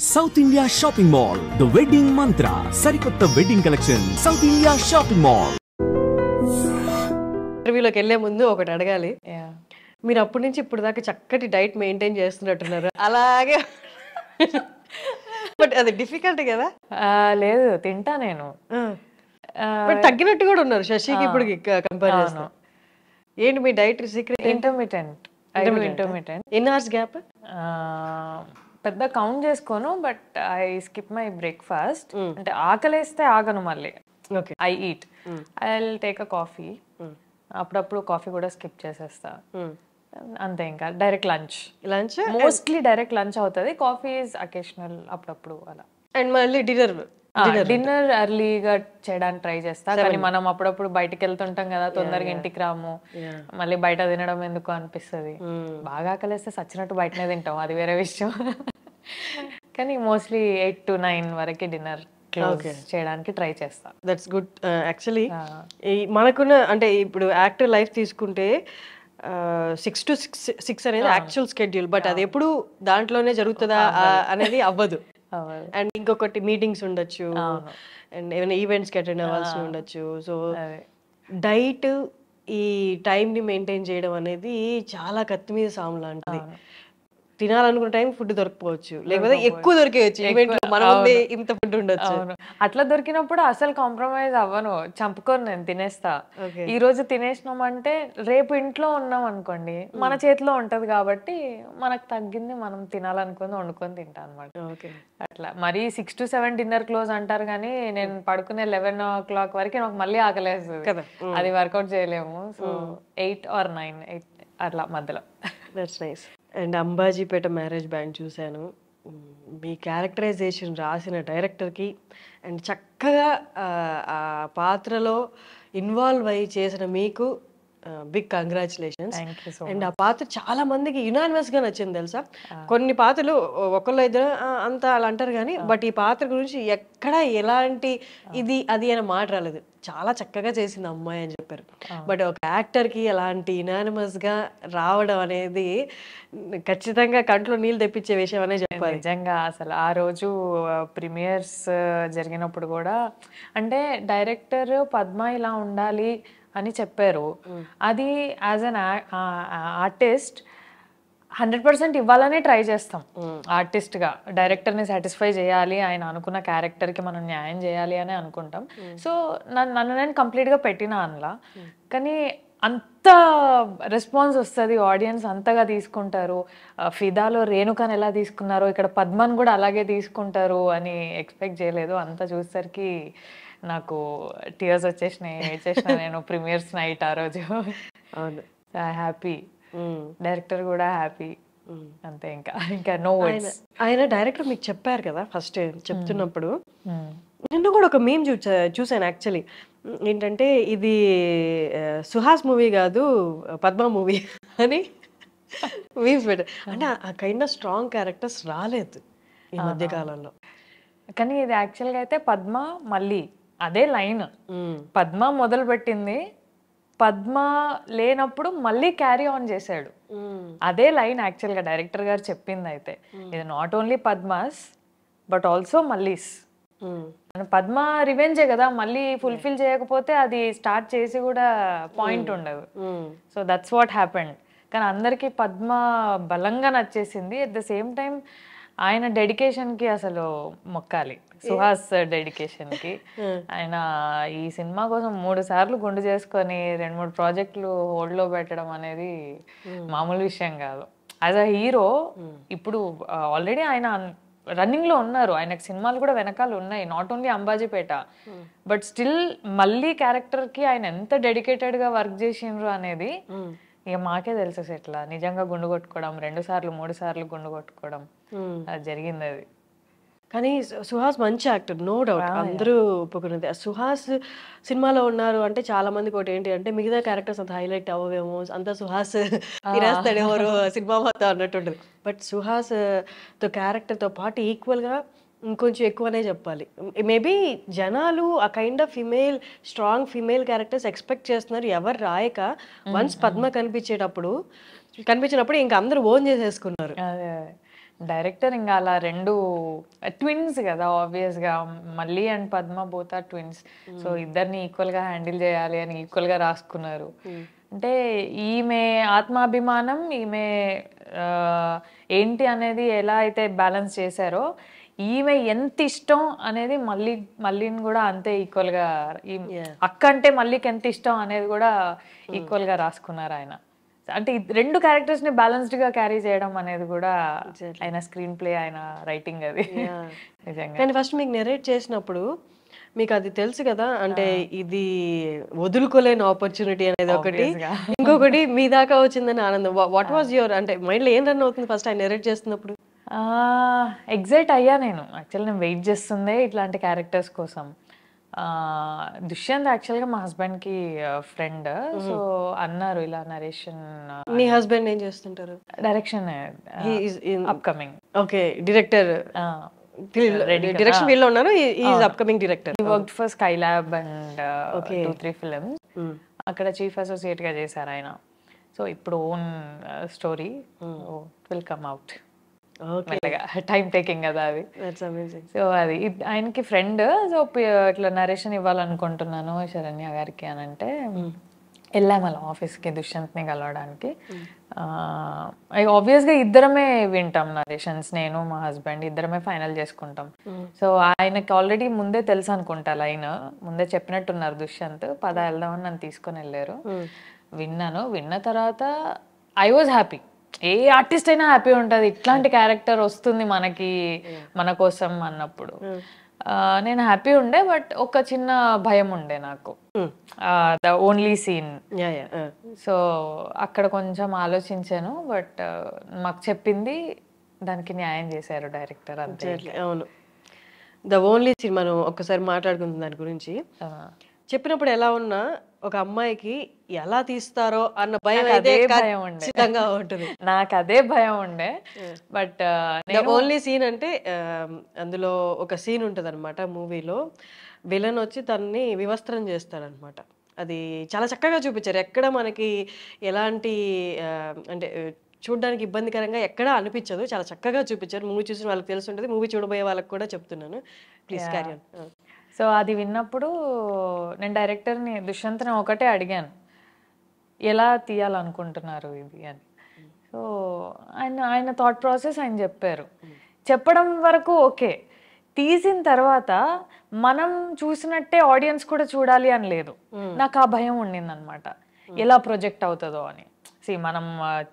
South India Shopping Mall, The Wedding Mantra, Sarikotta Wedding Collection, South India Shopping Mall. ఇంటర్వ్యూలోకి వెళ్ళే ముందు ఒకటి అడగాలి. మీరు అప్పటి నుంచి ఇప్పుడు దాకా చక్కటి డైట్ మెయింటైన్ చేస్తున్నట్టున్నారు. అలాగే బట్ అది డిఫికల్ట్ కదా? లేదు, తింటా నేను. బట్ తగ్గినట్టు కూడా ఉన్నారు శశికి ఇప్పుడు కంపేర్ చేస్తే. ఏంటి మీ డైట్ సీక్రెట్? ఇంటర్మిటెంట్. ఎన్ని అవర్స్ గ్యాప్? పెద్ద కౌంట్ చేసుకోను, but I skip my breakfast. అంటే ఆకలేస్తే ఆగను మళ్ళీ. I eat, I will take a coffee. అప్పుడప్పుడు కాఫీ కూడా స్కిప్ చేసేస్తా, అంతే. ఇంకా direct lunch mostly direct lunch అవుతుంది. కాఫీ ఈజ్ అకేషనల్, అప్పుడప్పుడు అలా. అండ్ మళ్ళీ డిన్నర్ ఎర్లీగా చేయడానికి ట్రై చేస్తా. కానీ మనం అప్పుడప్పుడు బయటకు వెళ్తుంటాం కదా, తొందరగా ఇంటికి రాము, మళ్ళీ బయట తినడం ఎందుకు అనిపిస్తుంది. బాగా ఆకలిస్తే సచ్చినట్టు బయటనే తింటాం, అది వేరే విషయం. కానీ మోస్ట్లీ 8 to 9 వరకు డిన్నర్ చేయడానికి ట్రై చేస్తా. That's good. యాక్చువల్లీ మనకున్న అంటే ఇప్పుడు యాక్టర్ లైఫ్ తీసుకుంటే 6 to 6 అనేది యాక్చువల్ స్కెడ్యూల్. బట్ అది ఎప్పుడు దాంట్లోనే జరుగుతుందా అనేది అవ్వదు. అండ్ ఇంకొకటి మీటింగ్స్ ఉండొచ్చు, అండ్ ఏమైనా ఈవెంట్స్కి అటెండ్ అవ్వాల్సి ఉండొచ్చు. సో డైట్, ఈ టైంని మెయింటైన్ చేయడం అనేది చాలా కత్తి మీద సాము లాంటిది. తినాలనుకున్న టైం ఫుడ్ దొరకపోవచ్చు, లేకపోతే ఎక్కువ దొరికేయచ్చు. మన ముందే ఇంత ఫుడ్ ఉండొచ్చు. అట్లా దొరికినప్పుడు అసలు కాంప్రమైజ్ అవ్వను, చంపుకొని నేను తినేస్తా. ఈ రోజు తినేసినామంటే రేపు ఇంట్లో ఉన్నాం అనుకోండి, మన చేతిలో ఉంటది కాబట్టి మనకు తగ్గింది మనం తినాలనుకుని వండుకొని తింటా అనమాట. అట్లా మరి 6 to 7 డిన్నర్ క్లోజ్ అంటారు, కానీ నేను పడుకునే 11 o'clock వరకు నాకు మళ్ళీ ఆకలేస్తుంది కదా, అది వర్కౌట్ చేయలేము. సో 8 or 9 అట్లా మధ్యలో. That's nice. And Ambajipeta marriage band చూశాను. మీ క్యారెక్టరైజేషన్ రాసిన డైరెక్టర్కి అండ్ చక్కగా ఆ పాత్రలో ఇన్వాల్వ్ అయ్యి చేసిన మీకు బిగ్ కంగ్రాచులేషన్స్. అండ్ ఆ పాత్ర చాలా మందికి యునానిమస్ గా నచ్చింది తెలుసా. కొన్ని పాత్రలు ఒకళ్ళు ఇద్దరు అంతా అలా అంటారు కానీ, బట్ ఈ పాత్ర గురించి ఎక్కడ ఎలాంటి ఇది అది అని మాట రాలేదు. చాలా చక్కగా చేసింది అమ్మాయి అని చెప్పారు. బట్ ఒక యాక్టర్ కి అలాంటి యునానిమస్ గా రావడం అనేది ఖచ్చితంగా కంట్లో నీళ్ళు తెప్పించే విషయం అనే చెప్పాలి. నిజంగా అసలు ఆ రోజు ప్రీమియర్స్ జరిగినప్పుడు కూడా, అంటే డైరెక్టర్ పద్మ ఇలా ఉండాలి అని చెప్పారు. అది యాజ్ అన్ ఆర్టిస్ట్ 100% ఇవ్వాలనే ట్రై చేస్తాం. ఆర్టిస్ట్ గా డైరెక్టర్ని సాటిస్ఫై చేయాలి, ఆయన అనుకున్న క్యారెక్టర్కి మనం న్యాయం చేయాలి అని అనుకుంటాం. సో నన్ను నేను కంప్లీట్గా పెట్టినా అందులో. కానీ అంత రెస్పాన్స్ వస్తుంది, ఆడియన్స్ అంతగా తీసుకుంటారు. ఫిదాలో రేణుకాని ఎలా తీసుకున్నారో ఇక్కడ పద్మని కూడా అలాగే తీసుకుంటారు అని ఎక్స్పెక్ట్ చేయలేదు. అంత చూసేసరికి నాకు టీయర్స్ వచ్చేసిన నేను ప్రీమియర్స్ నైట్ ఆ రోజు. అవును, హ్యాపీ. డైరెక్టర్ కూడా హ్యాపీ, అంతే. ఇంకా నో వర్డ్స్. ఆయన డైరెక్టర్ మీకు చెప్పారు కదా ఫస్ట్ చెప్తున్నప్పుడు, నిన్న కూడా ఒక మీమ్ చూసాను యాక్చువల్లీ. ఏంటంటే ఇది సుహాస్ మూవీ కాదు పద్మ మూవీ అని మీమ్స్ పెట్టారు. అంటే ఆ కైండ్ ఆఫ్ స్ట్రాంగ్ క్యారెక్టర్స్ రాలేదు ఈ మధ్య కాలంలో. కానీ ఇది యాక్చువల్గా అయితే పద్మ మళ్ళీ అదే లైన్. పద్మ మొదలు పెట్టింది, పద్మ లేనప్పుడు మళ్ళీ క్యారీ ఆన్ చేశాడు. అదే లైన్ యాక్చువల్గా డైరెక్టర్ గారు చెప్పింది. అయితే ఇది not only Padma's but also Malli's. Padma రివెంజే కదా, మళ్ళీ ఫుల్ఫిల్ చేయకపోతే అది స్టార్ట్ చేసి కూడా పాయింట్ ఉండదు. So that's what happened. కానీ అందరికీ పద్మ బలంగా నచ్చేసింది. అట్ ద సేమ్ టైం ఆయన డెడికేషన్ కి అసలు మొక్కాలి, సుహాస్ డెడికేషన్ కి. ఆయన ఈ సినిమా కోసం 3 సార్లు గుండు చేసుకొని 2-3 ప్రాజెక్టులు హోల్డ్ లో పెట్టడం అనేది మామూలు విషయం కాదు. యాజ్ అ హీరో ఇప్పుడు ఆల్రెడీ ఆయన రన్నింగ్ లో ఉన్నారు, ఆయనకు సినిమాలు కూడా వెనకాల ఉన్నాయి, not only Ambajipeta. But still మళ్ళీ క్యారెక్టర్ కి ఆయన ఎంత డెడికేటెడ్ గా వర్క్ చేసిండ్రు అనేది ఇక మాకే తెలుసు. ఎట్లా నిజంగా గుండు కొట్టుకోవడం, 2 సార్లు 3 సార్లు గుండు కొట్టుకోవడం అది జరిగింది. అది కానీ సుహాస్ మంచి యాక్టర్, నో డౌట్, అందరూ ఒప్పుకున్నది. సుహాస్ సినిమాలో ఉన్నారు అంటే చాలా మందికి ఒకటి ఏంటి అంటే మిగతా క్యారెక్టర్స్ అంత హైలైట్ అవ్వవేమో, అంత సుహాస్ తినేస్తాడేమో సినిమా మొత్తం అన్నట్టుంటది. బట్ సుహాస్ తో క్యారెక్టర్తో పాటు ఈక్వల్గా ఇంకొంచెం ఎక్కువనే చెప్పాలి. మేబీ జనాలు ఆ kind of strong female characters expect చేస్తున్నారు. ఎవరు రాయక వన్స్ పద్మ కనిపించినప్పుడు ఇంకా అందరూ ఓన్ చేసేసుకున్నారు. డైరెక్టర్ ఇంకా అలా రెండు ట్విన్స్ కదా ఆబ్వియస్గా, మళ్ళీ and Padma both are twins. So ఇద్దరిని ఈక్వల్గా హ్యాండిల్ చేయాలి అని ఈక్వల్గా రాసుకున్నారు. అంటే ఈమె ఆత్మాభిమానం, ఈమె ఏంటి అనేది ఎలా అయితే బ్యాలెన్స్ చేశారో, ఈమె ఎంత ఇష్టం అనేది మళ్ళీని కూడా అంతే ఈక్వల్గా, అక్క అంటే మళ్ళీకి ఎంత ఇష్టం అనేది కూడా ఈక్వల్గా రాసుకున్నారు ఆయన. అంటే రెండు క్యారెక్టర్స్ ని బ్యాలెన్స్డ్ గా క్యారీ చేయడం అనేది కూడా ఆయన స్క్రీన్ ప్లే, ఆయన రైటింగ్ అది నిజంగా. కానీ ఫస్ట్ మీకు నెరేట్ చేసినప్పుడు మీకు అది తెలుసు కదా, అంటే ఇది వదులుకోలేని ఆపర్చునిటీ అనేది ఒకటి, ఇంకొకటి మీ దాకా వచ్చిందని ఆనందం. వాట్ వాజ్ యువర్, అంటే మైండ్లో ఏం రన్ అవుతుంది ఫస్ట్ ఆయన నెరేట్ చేస్తున్నప్పుడు? ఎగ్జైట్ అయ్యా నేను. యాక్చువల్ నేను వెయిట్ చేస్తుందే ఇట్లాంటి క్యారెక్టర్స్ కోసం. దుష్యంత్ యాక్చువల్గా మా హస్బెండ్కి ఫ్రెండ్, సో అన్నారు ఇలా నరేషన్. మీ హస్బెండ్ ఏం చేస్తుంటారు? Direction upcoming. Okay, director, direction field లో ఉన్నారు. Is upcoming director. He worked for Skylab and 2-3 films. అక్కడ చీఫ్ అసోసియేట్ గా చేశారు ఆయన. సో ఇప్పుడు own story will come out. Time taking కదా అది. సో అది ఆయనకి ఫ్రెండ్. సో ఇట్లా నరేషన్ ఇవ్వాలనుకుంటున్నాను శరణ్య గారికి అని అంటే వెళ్ళాము అలా ఆఫీస్కి దుష్యంత్ని కలవడానికి. ఆబ్వియస్గా ఇద్దరమే వింటాం నరేషన్స్, నేను మా హస్బెండ్ ఇద్దరమే ఫైనల్ చేసుకుంటాం. సో ఆయనకి ఆల్రెడీ ముందే తెలుసు అనుకుంటా, లైన్ ముందే చెప్పినట్టున్నారు దుష్యంత్, పద వెళ్దామని నన్ను తీసుకొని వెళ్ళారు. విన్నాను. విన్న తర్వాత I was happy. A artist అయినా హ్యాపీ ఉంటుంది, ఇట్లాంటి క్యారెక్టర్ వస్తుంది మనకి మన కోసం అన్నప్పుడు. నేను హ్యాపీ ఉండే, బట్ ఒక చిన్న భయం ఉండే నాకు, ద ఓన్లీ సీన్. సో అక్కడ కొంచెం ఆలోచించాను, బట్ మాకు చెప్పింది దానికి న్యాయం చేశారు డైరెక్టర్ అంతే. అవును, ద ఓన్లీ సీన్ మనం ఒక్కసారి మాట్లాడుకుందాం దాని గురించి. చెప్పినప్పుడు ఎలా ఉన్నా ఒక అమ్మాయికి ఎలా తీస్తారో అన్న భయం అయితే ఖచ్చితంగా ఉంటుంది. నాకు అదే భయం ఉండే. బట్ ఓన్లీ సీన్ అంటే అందులో ఒక సీన్ ఉంటుంది అనమాట మూవీలో, విలన్ వచ్చి తనని వివస్త్రం చేస్తాడనమాట. అది చాలా చక్కగా చూపించారు. ఎక్కడ మనకి ఎలాంటి అంటే చూడడానికి ఇబ్బందికరంగా ఎక్కడా అనిపించదు, చాలా చక్కగా చూపించారు. మూవీ చూసిన వాళ్ళకి తెలిసి ఉంటుంది, మూవీ చూడబోయే వాళ్ళకి కూడా చెప్తున్నాను. Please carry on. సో అది విన్నప్పుడు నేను డైరెక్టర్ని దుష్యంత్ని ఒకటే అడిగాను, ఎలా తీయాలనుకుంటున్నారు ఇది అని. సో ఆయన థాట్ ప్రాసెస్ ఆయన చెప్పారు. చెప్పడం వరకు ఓకే, తీసిన తర్వాత మనం చూసినట్టే ఆడియన్స్ కూడా చూడాలి అని లేదు. నాకు ఆ భయం ఉండింది అనమాట, ఎలా ప్రొజెక్ట్ అవుతుందో అని. మనం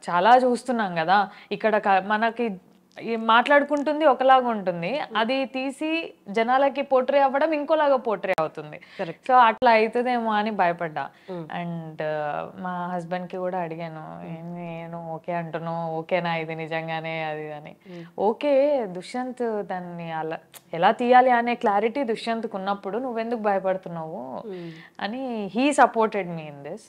చాలా చూస్తున్నాం కదా, ఇక్కడ మనకి మాట్లాడుకుంటుంది ఒకలాగా ఉంటుంది, అది తీసి జనాలకి పోర్ట్రే అవ్వడం ఇంకోలాగా పోర్ట్రే అవుతుంది. సో అట్లా అవుతుందేమో అని భయపడ్డా. అండ్ మా హస్బెండ్ కి కూడా అడిగాను, నేను ఓకే అంటున్నాను, ఓకేనా ఇది నిజంగానే అది అని. ఓకే, దుష్యంత్ దాన్ని అలా ఎలా తీయాలి అనే క్లారిటీ దుష్యంత్కు ఉన్నప్పుడు నువ్వెందుకు భయపడుతున్నావు అని he supported me in this.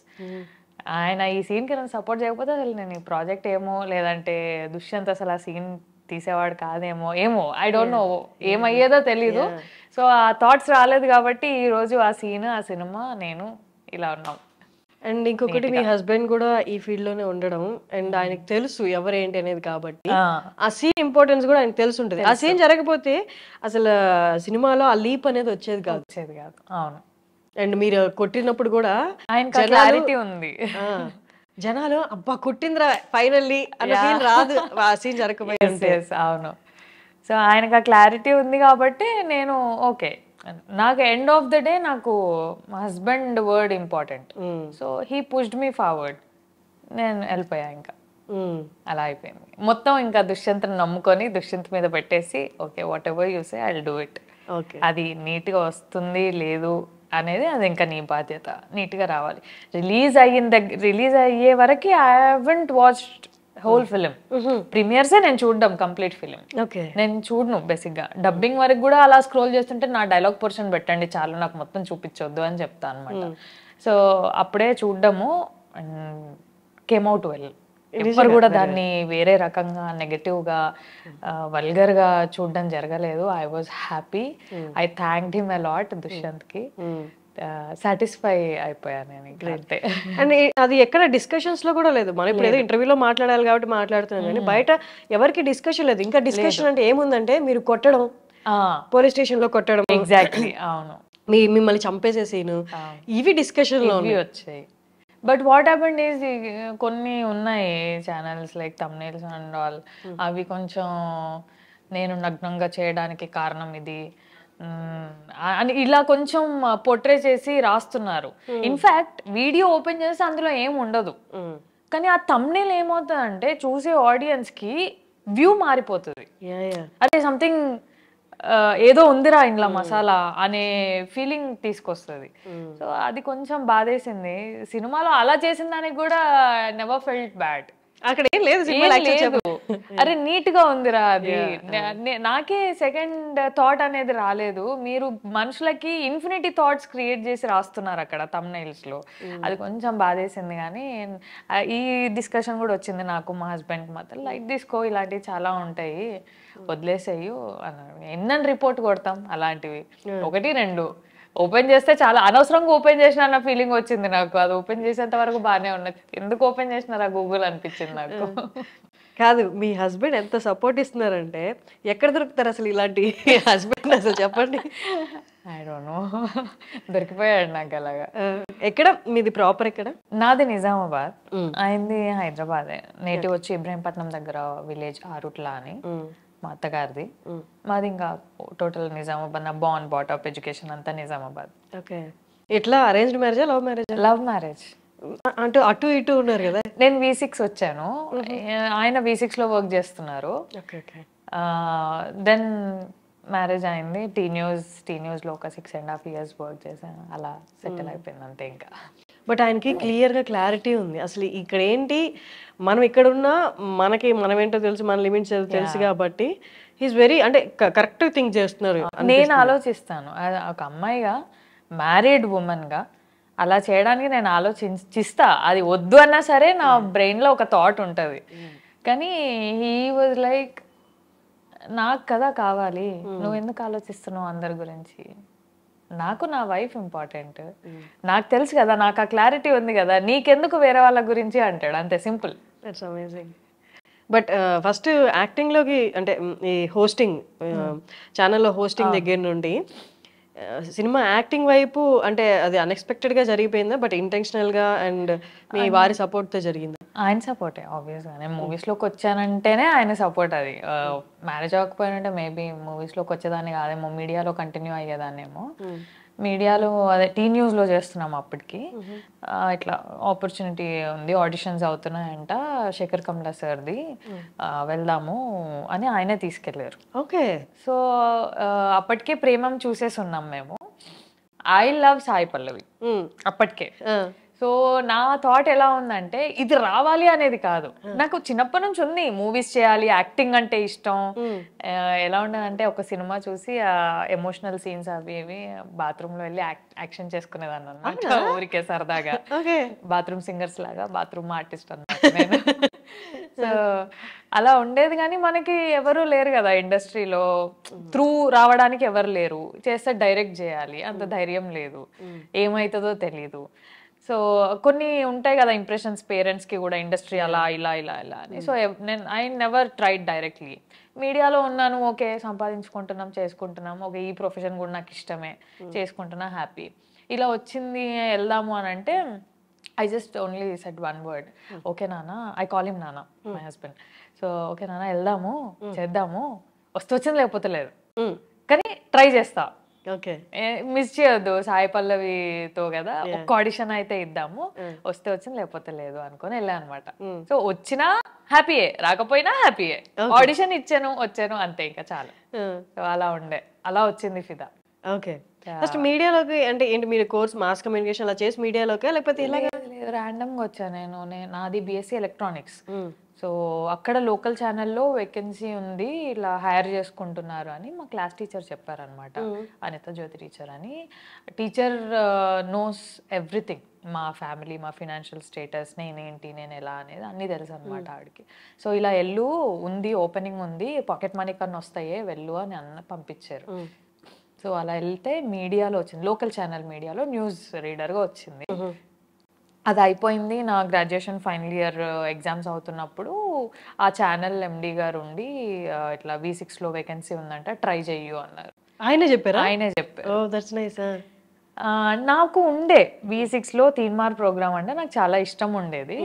ఆయన ఈ సీన్కి నన్ను సపోర్ట్ చేయకపోతే అసలు నేను ఈ ప్రాజెక్ట్ ఏమో, లేదంటే దుష్యంత్ అసలు ఆ సీన్ తీసేవాడు కాదేమో, ఏమో ఐ డోంట్ నో, ఏమయ్యేదో తెలీదు. సో ఆ థాట్స్ రాలేదు కాబట్టి ఈ రోజు ఆ సీన్, ఆ సినిమా, నేను ఇలా ఉన్నాం. అండ్ ఇంకొకటి మీ హస్బెండ్ కూడా ఈ ఫీల్డ్ లోనే ఉండడం, అండ్ ఆయనకు తెలుసు ఎవరేంటి అనేది, కాబట్టి ఆ సీన్ ఇంపార్టెన్స్ కూడా ఆయనకు తెలిసి ఉంటుంది. ఆ సీన్ జరగకపోతే అసలు సినిమాలో ఆ లీప్ అనేది వచ్చేది కాదు. అవును. అండ్ మీరు కొట్టినప్పుడు కూడా ఆయనకు క్లారిటీ ఉంది, జనాలు అబ్బా కొట్టిందిరా ఫైనల్లీ అన్న ఫీల్ రాదు ఆ సీన్ జరగకపోతే. అవును. సో ఆయనకు ఆ క్లారిటీ ఉంది కాబట్టి నేను ఓకే. నాకు ఎండ్ ఆఫ్ ద డే నాకు మా husband word important. So he pushed me forward, నేను వెళ్ళిపోయా. ఇంకా అలా అయిపోయింది మొత్తం. ఇంకా దుష్యంత్ని నమ్ముకొని దుష్యంత్ మీద పెట్టేసి okay what ever you say I will do it. అది నీట్గా వస్తుంది లేదు అనేది అది ఇంకా నీ బాధ్యత, నీట్గా రావాలి. రిలీజ్ అయ్యే వరకు I haven't watched whole film. ప్రీమియర్సే నేను చూడడం కంప్లీట్ ఫిలిం నేను చూడను బేసిక్గా. డబ్బింగ్ వరకు కూడా అలా స్క్రోల్ చేస్తుంటే నా డైలాగ్ పోర్షన్ పెట్టండి చాలు, నాకు మొత్తం చూపించొద్దు అని చెప్తా అనమాట. సో అప్పుడే చూడడము కేమ్ అవుట్ వెల్. ఎవ్వరు కూడా దాన్ని వేరే రకంగా నెగటివ్గా వల్గర్గా చూడడం జరగలేదు. I was happy. I thanked him a lot దుష్యంత్కి. సాటిస్ఫై అయిపోయాను నేను ఇంకా అంతే. అండ్ అది ఎక్కడ డిస్కషన్స్ లో కూడా లేదు. మనం ఇప్పుడు ఏదో ఇంటర్వ్యూలో మాట్లాడాలి కాబట్టి మాట్లాడుతున్నాం కానీ బయట ఎవరికి డిస్కషన్ లేదు. ఇంకా డిస్కషన్ అంటే ఏముందంటే మీరు కొట్టడం, పోలీస్ స్టేషన్ లో కొట్టడం, ఎగ్జాక్ట్లీ అవును, మిమ్మల్ని చంపేసే సీను, ఇవి డిస్కషన్ లో వచ్చాయి. బట్ వాట్ హ్యాపెండ్ ఈజ్ కొన్ని ఉన్నాయి channels like thumbnails and all, అవి కొంచెం నేను నగ్నంగా చేయడానికి కారణం ఇది అని ఇలా కొంచెం పోర్ట్రే చేసి రాస్తున్నారు. ఇన్ఫాక్ట్ వీడియో ఓపెన్ చేస్తే అందులో ఏం ఉండదు, కానీ ఆ థంబ్నెయిల్ ఏమవుతుందంటే చూసే ఆడియన్స్ కి వ్యూ మారిపోతుంది. అదే సంథింగ్ ఏదో ఉందిరా ఇంట్లో మసాలా అనే ఫీలింగ్ తీసుకొస్తుంది. సో అది కొంచెం బాధేసింది. సినిమాలో అలా చేసిన దానికి కూడా నెవర్ ఫెల్ట్ బ్యాడ్. అక్కడ ఏం లేదు, అరే నీట్ గా ఉందిరా అది. నాకే సెకండ్ థాట్ అనేది రాలేదు. మీరు మనుషులకి ఇన్ఫినిటీ థాట్స్ క్రియేట్ చేసి రాస్తున్నారు అక్కడ థంబ్నెయిల్స్ లో. అది కొంచెం బాధేసింది. కానీ ఈ డిస్కషన్ కూడా వచ్చింది నాకు మా హస్బెండ్ మాత్రం, లైట్ తీసుకో ఇలాంటివి చాలా ఉంటాయి వదిలేసేయు అన్నారు. ఎన్నని రిపోర్ట్ కొడతాం అలాంటివి, 1-2 ఓపెన్ చేస్తే చాలా అనవసరంగా ఓపెన్ చేసిన అన్న ఫీలింగ్ వచ్చింది నాకు. అది ఓపెన్ చేసేంత వరకు బాగానే ఉన్నది, ఎందుకు ఓపెన్ చేసినారా గూగుల్ అనిపించింది నాకు. కాదు, మీ హస్బెండ్ ఎంత సపోర్ట్ ఇస్తున్నారంటే ఎక్కడ దొరుకుతారు అసలు ఇలాంటి హస్బెండ్ అసలు చెప్పండి. ఐ డోంట్ నో, దొరికిపోయాడు నాకు అలాగా. ఎక్కడ మీది ప్రాపర్ ఎక్కడ? నాది నిజామాబాద్, అయింది హైదరాబాదే. నేటివ్ వచ్చి ఇబ్రహీంపట్నం దగ్గర విలేజ్ ఆరుట్లా అని మా అత్తగారిది. మాది ఇంకా టోటల్ నిజామాబాద్. నా బాన్ బాటప్ ఎడ్యుకేషన్ అంతా నిజామాబాద్. ఓకే. ఎట్లా అరేంజ్డ్ మ్యారేజా లవ్ మ్యారేజా? Love marriage. అంటే అటు ఇటు ఉన్నారు కదా. నేను V6 వచ్చాను, ఆయన V6 లో వర్క్ చేస్తున్నారు. దెన్ మ్యారేజ్ అయింది. టీ న్యూస్ లో ఒక 6.5 years వర్క్ చేశాను. అలా సెటిల్ అయిపోయింది అంతే ఇంకా. బట్ ఆయనకి క్లియర్గా క్లారిటీ ఉంది. అసలు ఇక్కడ ఏంటి, మనం ఇక్కడ ఉన్నా మనకి మనం ఏంటో తెలుసు, మన లిమిట్స్ తెలుసు కాబట్టి హీస్ వెరీ అంటే కరెక్ట్ థింక్ చేస్తున్నారు. నేను ఆలోచిస్తాను ఒక అమ్మాయిగా, మ్యారీడ్ ఉమెన్గా అలా చేయడానికి నేను ఆలోచిస్తా. అది వద్దు అన్నా సరే నా బ్రెయిన్లో ఒక థాట్ ఉంటుంది. కానీ హీ వాజ్ లైక్, నాకు కదా కావాలి, నువ్వు ఎందుకు ఆలోచిస్తున్నావు అందరి గురించి, నాకు నా వైఫ్ ఇంపార్టెంట్, నాకు తెలుసు కదా, నాకు ఆ క్లారిటీ ఉంది కదా, నీకెందుకు వేరే వాళ్ళ గురించి అంటాడు. అంతే, simple. That's amazing. But first యాక్టింగ్లోకి అంటే ఈ హోస్టింగ్ ఛానల్లో హోస్టింగ్ దగ్గర నుండి సినిమా యాక్టింగ్ వైపు అంటే అది అన్ఎక్స్పెక్టెడ్గా జరిగిపోయిందా? బట్ ఇంటెన్షనల్గా అండ్ మీ వారి సపోర్ట్తో జరిగిందా? ఆయన సపోర్టే ఆబ్వియస్గా. నేను మూవీస్లోకి వచ్చానంటేనే ఆయన సపోర్ట్. అది మ్యారేజ్ అవ్వకపోయినంటే మేబీ మూవీస్లోకి వచ్చేదాన్ని కాదేమో, మీడియాలో కంటిన్యూ అయ్యేదాన్నేమో. మీడియాలో అదే టీ న్యూస్లో చేస్తున్నాము అప్పటికి. ఇట్లా ఆపర్చునిటీ ఉంది, ఆడిషన్స్ అవుతున్నాయంట శేఖర్ కమలా సార్ది, వెళ్దాము అని ఆయనే తీసుకెళ్ళారు. ఓకే. సో అప్పటికే ప్రేమం చూసేసి ఉన్నాం మేము. ఐ లవ్ సాయి పల్లవి అప్పటికే. సో నా థాట్ ఎలా ఉందంటే ఇది రావాలి అనేది కాదు, నాకు చిన్నప్పటి నుంచి ఉంది మూవీస్ చేయాలి, యాక్టింగ్ అంటే ఇష్టం. ఎలా ఉండదంటే ఒక సినిమా చూసి ఎమోషనల్ సీన్స్ అవి ఇవి బాత్రూమ్ లో వెళ్ళి యాక్షన్ చేసుకునేదాన్ని అన్నమాట, ఊరికే సరదాగా. బాత్రూమ్ సింగర్స్ లాగా బాత్రూమ్ ఆర్టిస్ట్ అన్నమాట నేను. సో అలా ఉండేది. కానీ మనకి ఎవరు లేరు కదా ఇండస్ట్రీలో, త్రూ రావడానికి ఎవరు లేరు, చేస్తే డైరెక్ట్ చేయాలి, అంత ధైర్యం లేదు, ఏమవుతుందో తెలీదు. సో కొన్ని ఉంటాయి కదా ఇంప్రెషన్స్ పేరెంట్స్కి కూడా, ఇండస్ట్రీ అలా ఇలా ఇలా ఇలా అని. సో నేను ఐ నెవర్ ట్రైడ్ డైరెక్ట్లీ. మీడియాలో ఉన్నాను, ఓకే సంపాదించుకుంటున్నాం చేసుకుంటున్నాం, ఓకే ఈ ప్రొఫెషన్ కూడా నాకు ఇష్టమే, చేసుకుంటున్నా, హ్యాపీ. ఇలా వచ్చింది వెళ్దాము అని అంటే I just only said one word, okay నాన్న. ఐ కాల్ హిమ్ నాన్న, మై హస్బెండ్. సో ఓకే నాన్న వెళ్దాము, చేద్దాము, వచ్చింది లేకపోతే లేదు, కానీ ట్రై చేస్తా, ఓకే మిస్ చేయొద్దు, సాయి పల్లవితో కదా, ఒక్క ఆడిషన్ అయితే ఇద్దాము, వస్తే వచ్చింది లేకపోతే లేదు అనుకొని వెళ్ళా అనమాట. సో వచ్చినా హ్యాపీయే, రాకపోయినా హ్యాపీయే, ఆడిషన్ ఇచ్చాను వచ్చాను అంతే, ఇంకా చాలా. సో అలా ఉండే, అలా వచ్చింది ఫిదా. ఓకే. ఫస్ట్ మీడియాలోకి అంటే ఏంటి, మీరు కోర్స్ మాస్ కమ్యూనికేషన్ అలా చేసి మీడియాలోకి లేకపోతే ఇలాగే ర్యాండమ్గా వచ్చాను నేను. నాది BSc ఎలక్ట్రానిక్స్. సో అక్కడ లోకల్ ఛానల్లో వేకెన్సీ ఉంది, ఇలా హైర్ చేసుకుంటున్నారు అని మా క్లాస్ టీచర్ చెప్పారనమాట, అనిత జ్యోతి టీచర్ అని. టీచర్ నోస్ ఎవ్రీథింగ్, మా ఫ్యామిలీ, మా ఫినాన్షియల్ స్టేటస్, నేనేంటి, నేను ఎలా అనేది అన్నీ తెలుసు అనమాట ఆవిడకి. సో ఇలా వెళ్ళు, ఉంది ఓపెనింగ్ ఉంది, పాకెట్ మనీ కన్నా వస్తాయే, వెళ్ళు అని పంపించారు. సో అలా వెళ్తే మీడియాలో వచ్చింది, లోకల్ ఛానల్ మీడియాలో న్యూస్ రీడర్గా వచ్చింది. అది అయిపోయింది. నా గ్రాడ్యుయేషన్ ఫైనల్ ఇయర్ ఎగ్జామ్స్ అవుతున్నప్పుడు ఆ ఛానల్ ఎండి గారు ఉండి ఇట్లా V6లో వేకెన్సీ ఉందంట, ట్రై చెయ్యు అన్నారు. ఆయనే చెప్పారా? ఆయనే చెప్పారు. Oh that's nice. నాకు ఉండే V6లో తీన్మార్ ప్రోగ్రామ్ అంటే నాకు చాలా ఇష్టం ఉండేది,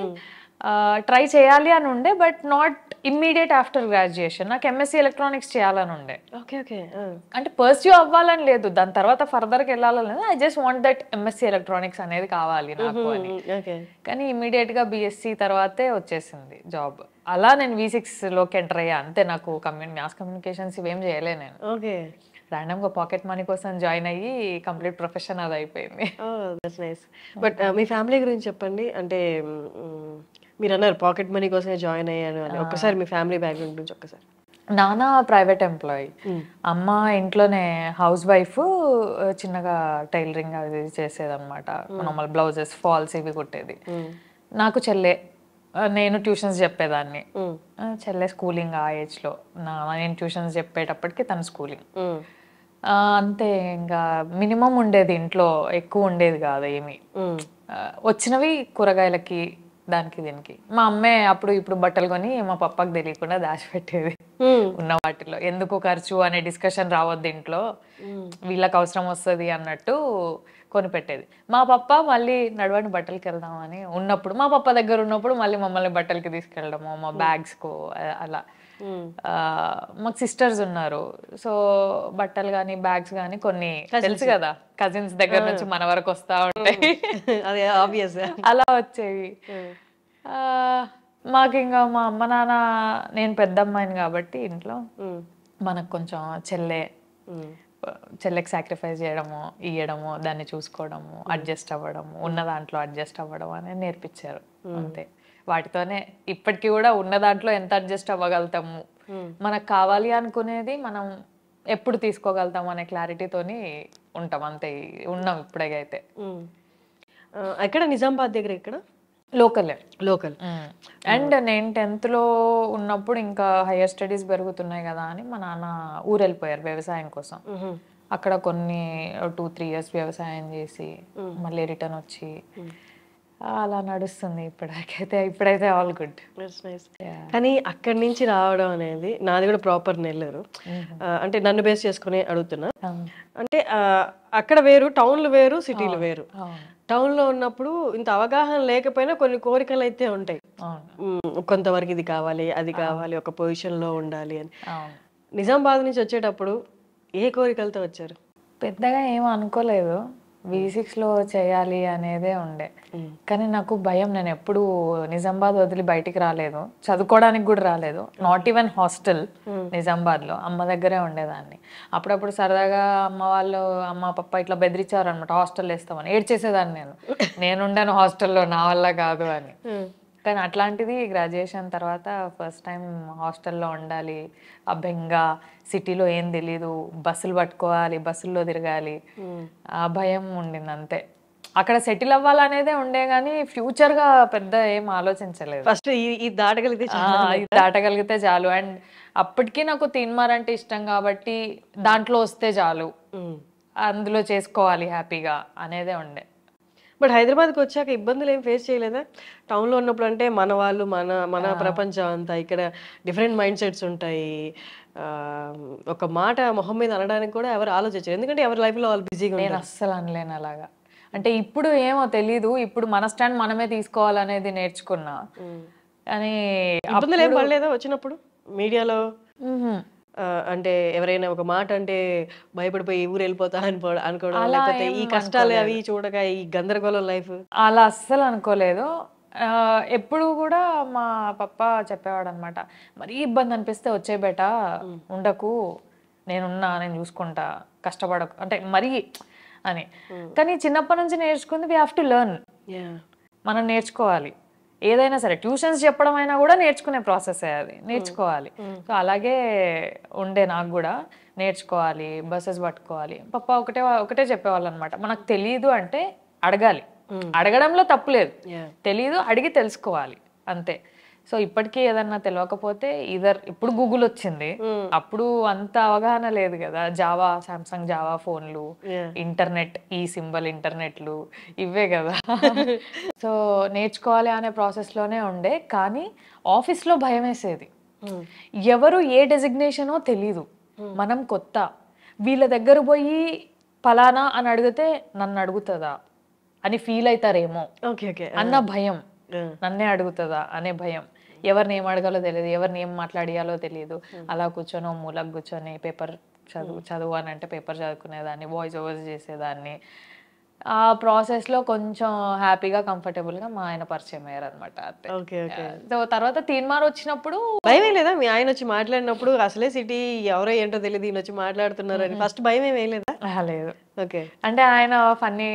ట్రై చేయాలి అని ఉండే, but not immediate after graduation. నాకు MSc ఎలక్ట్రానిక్స్ చేయాలని ఉండే. Okay okay. అంటే పర్స్యూ అవ్వాలని లేదు, దాని తర్వాత ఫర్దర్కి వెళ్ళాలని లేదు. I just want that MSc electronics అనేది కావాలి నాకు అని. కానీ ఇమ్మీడియట్ గా BSc తర్వాతే వచ్చేసింది జాబ్. అలా నేను V6లోకి ఎంటర్ అయ్యా అంతే. నాకు మాస్ కమ్యూనికేషన్స్ ఇవేం చేయలే నేను. ఓకే. ర్యాండమ్గా పాకెట్ మనీ కోసం జాయిన్ అయ్యి కంప్లీట్ ప్రొఫెషన్ అది అయిపోయింది. That's nice. But me family గురించి చెప్పండి. అంటే మీరు అన్నారు పాకెట్ మనీ కోసమే జాయిన్ అయ్యాను అని. ఒక్కసారి మీ ఫ్యామిలీ బ్యాక్గ్రౌండ్ గురించి ఒక్కసారి. నాన్న ప్రైవేట్ ఎంప్లాయీ, అమ్మ ఇంట్లోనే హౌస్ వైఫ్, చిన్నగా టైలరింగ్ అది చేసేదన్నమాట. నార్మల్ బ్లౌజెస్, ఫాల్స్ ఇవి కుట్టేది. నాకు చెల్లె, నేను ట్యూషన్స్ చెప్పేదాన్ని. చెల్లె స్కూలింగ్ ఆ ఏజ్లో, నేను ట్యూషన్స్ చెప్పేటప్పటికి తన స్కూలింగ్. అంతే, ఇంకా మినిమం ఉండేది ఇంట్లో, ఎక్కువ ఉండేది కాదు ఏమి. వచ్చినవి కూరగాయలకి, దానికి దీనికి. మా అమ్మే అప్పుడు ఇప్పుడు బట్టలు కొని మా పప్పకి తెలియకుండా దాచిపెట్టేది ఉన్న వాటిలో. ఎందుకు ఖర్చు అనే డిస్కషన్ రావద్దు ఇంట్లో, వీళ్ళకి అవసరం వస్తుంది అన్నట్టు కొనిపెట్టేది. మా పప్ప మళ్ళీ నడవండి బట్టలకి వెళ్దామని ఉన్నప్పుడు, మా పప్ప దగ్గర ఉన్నప్పుడు మళ్ళీ మమ్మల్ని బట్టలకి తీసుకెళ్ళడము, మా బ్యాగ్స్కు అలా. మాకు సిస్టర్స్ ఉన్నారు, సో బట్టలు కానీ బ్యాగ్స్ కానీ కొన్ని తెలుసు కదా, కజిన్స్ దగ్గర నుంచి మన వరకు వస్తా ఉంటాయి, అలా వచ్చేవి. మాకు ఇంకా మా అమ్మ నాన్న, నేను పెద్ద అమ్మాయిని కాబట్టి ఇంట్లో మనకు కొంచెం చెల్లెకి సాక్రిఫైస్ చేయడము, ఇయ్యడము, దాన్ని చూసుకోవడము, అడ్జస్ట్ అవ్వడము, ఉన్న దాంట్లో అడ్జస్ట్ అవ్వడం అనేది నేర్పించారు అంతే. వాటితోనే ఇప్పటికీ కూడా ఉన్న దాంట్లో ఎంత అడ్జస్ట్ అవ్వగలుగుతాము, మనకు కావాలి అనుకునేది మనం ఎప్పుడు తీసుకోగలుగుతాము అనే క్లారిటీతోని ఉంటాం అంతే. ఉన్నాం ఇప్పుడైతే. ఎక్కడ? నిజామాబాద్ దగ్గర? ఇక్కడ లోకలే. లోకల్. అండ్ నేను 10th ఉన్నప్పుడు ఇంకా హైయర్ స్టడీస్ పెరుగుతున్నాయి కదా అని మా నాన్న ఊరు వెళ్ళిపోయారు వ్యవసాయం కోసం. అక్కడ కొన్ని 2-3 years వ్యవసాయం చేసి మళ్ళీ రిటర్న్ వచ్చి అలా నడుస్తుంది ఇప్పుడైతే ఆల్ గుడ్. కానీ అక్కడి నుంచి రావడం అనేది, నాది కూడా ప్రాపర్ నెల్లూరు. అంటే నన్ను బేస్ చేసుకుని అడుగుతున్నా. అంటే అక్కడ వేరు, టౌన్లు వేరు, సిటీలు వేరు. టౌన్ లో ఉన్నప్పుడు ఇంత అవగాహన లేకపోయినా కొన్ని కోరికలు అయితే ఉంటాయి, కొంతవరకు ఇది కావాలి, అది కావాలి, ఒక పొజిషన్ లో ఉండాలి అని. నిజామాబాద్ నుంచి వచ్చేటప్పుడు ఏ కోరికలతో వచ్చారు? పెద్దగా ఏమో అనుకోలేదు, V6లో చేయాలి అనేదే ఉండే. కానీ నాకు భయం, నేను ఎప్పుడు నిజామాబాద్ వదిలి బయటికి రాలేదు, చదువుకోవడానికి కూడా రాలేదు, నాట్ ఈవెన్ హాస్టల్. నిజామాబాద్లో అమ్మ దగ్గరే ఉండేదాన్ని. అప్పుడప్పుడు సరదాగా అమ్మ పప్ప ఇట్లా బెదిరించారు అనమాట, హాస్టల్ వేస్తామని. ఏడ్చేసేదాన్ని నేనుండాను హాస్టల్లో, నా వల్ల కాదు అని. కానీ అట్లాంటిది గ్రాడ్యుయేషన్ తర్వాత ఫస్ట్ టైం హాస్టల్లో ఉండాలి, ఆ బెంగ, సిటీలో ఏం తెలీదు, బస్సులు పట్టుకోవాలి, బస్సుల్లో తిరగాలి, ఆ భయం ఉండింది అంతే. అక్కడ సెటిల్ అవ్వాలనేదే ఉండే కానీ ఫ్యూచర్గా పెద్ద ఏం ఆలోచించలేదు. ఫస్ట్ ఇది దాటగలిగితే చాలు. అండ్ అప్పటికీ నాకు తీన్మార్ అంటే ఇష్టం కాబట్టి దాంట్లో వస్తే చాలు, అందులో చేసుకోవాలి హ్యాపీగా అనేదే ఉండే. బట్ హైదరాబాద్కి వచ్చాక ఇబ్బందులు ఏం ఫేస్ చేయలేదా? టౌన్లో ఉన్నప్పుడు అంటే మన వాళ్ళు, మన ప్రపంచం అంతా, ఇక్కడ డిఫరెంట్ మైండ్ సెట్స్ ఉంటాయి. ఒక మాట మొహం మీద అనడానికి కూడా ఎవరు ఆలోచించారు, ఎందుకంటే ఎవరి లైఫ్లో వాళ్ళు బిజీగా. నేను అస్సలు అనలేను అలాగా. అంటే ఇప్పుడు ఏమో తెలీదు, ఇప్పుడు మన స్టాండ్ మనమే తీసుకోవాలనేది నేర్చుకున్నా. కానీ ఇబ్బందులు ఏం పడలేదా వచ్చినప్పుడు మీడియాలో? అంటే ఎవరైనా ఒక మాట అంటే భయపడిపోయి ఊరు వెళ్ళిపోతా అనుకోవడం, లేకపోతే ఈ కష్టాలు అవి చూడక ఈ గందరగోళం లైఫ్? అలా అస్సలు అనుకోలేదు. ఎప్పుడు కూడా మా పప్ప చెప్పేవాడు అనమాట, మరీ ఇబ్బంది అనిపిస్తే వచ్చే బేట, ఉండకు, నేనున్నా, నేను చూసుకుంటా, కష్టపడకు అంటే మరీ అని. కానీ చిన్నప్పటి నుంచి నేర్చుకుంది, వీ హ్యావ్ టు లెర్న్, మనం నేర్చుకోవాలి. ఏదైనా సరే, ట్యూషన్స్ చెప్పడం అయినా కూడా నేర్చుకునే ప్రాసెస్ అది, నేర్చుకోవాలి. సో అలాగే ఉండే నాకు కూడా, నేర్చుకోవాలి, బస్సెస్ పట్టుకోవాలి. పప్ప ఒకటే చెప్పేవాళ్ళు అనమాట, మనకు తెలియదు అంటే అడగాలి, అడగడంలో తప్పులేదు, తెలీదు అడిగి తెలుసుకోవాలి అంతే. సో ఇప్పటికీ ఏదన్నా తెలియకపోతే ఇప్పుడు గూగుల్ వచ్చింది, అప్పుడు అంత అవగాహన లేదు కదా. జావా, సామ్సంగ్ జావా ఫోన్లు, ఇంటర్నెట్, ఈ సింబల్ ఇంటర్నెట్లు ఇవే కదా. సో నేర్చుకోవాలి అనే ప్రాసెస్లోనే ఉండే. కానీ ఆఫీస్లో భయం వేసేది. ఎవరు ఏ డెసిగ్నేషనో తెలీదు, మనం కొత్త. వీళ్ళ దగ్గర పోయి పలానా అని అడిగితే నన్ను అడుగుతుందా అని ఫీల్ అవుతారేమో అన్న భయం, నన్నే అడుగుతుందా అనే భయం. ఎవరిని ఏం అడగాలో తెలియదు, ఎవరిని ఏం మాట్లాడియాలో తెలియదు. అలా కూర్చొని మూలకు కూర్చొని పేపర్ చదువు అని అంటే పేపర్ చదువుకునేదాన్ని, వాయిస్ ఓవర్స్ చేసేదాన్ని. ఆ ప్రాసెస్లో కొంచెం హ్యాపీగా కంఫర్టబుల్గా మా ఆయన పరిచయం అయ్యారు అనమాట. సో తర్వాత తీన్మార్ వచ్చినప్పుడు భయం లేదా? మీ ఆయన వచ్చి మాట్లాడినప్పుడు అసలే సిటీ ఎవరో ఏంటో తెలియదు, ఈయన వచ్చి మాట్లాడుతున్నారు అని ఫస్ట్ భయం ఏమీ లేదా? లేదు. ఓకే. అంటే ఆయన ఫన్నీ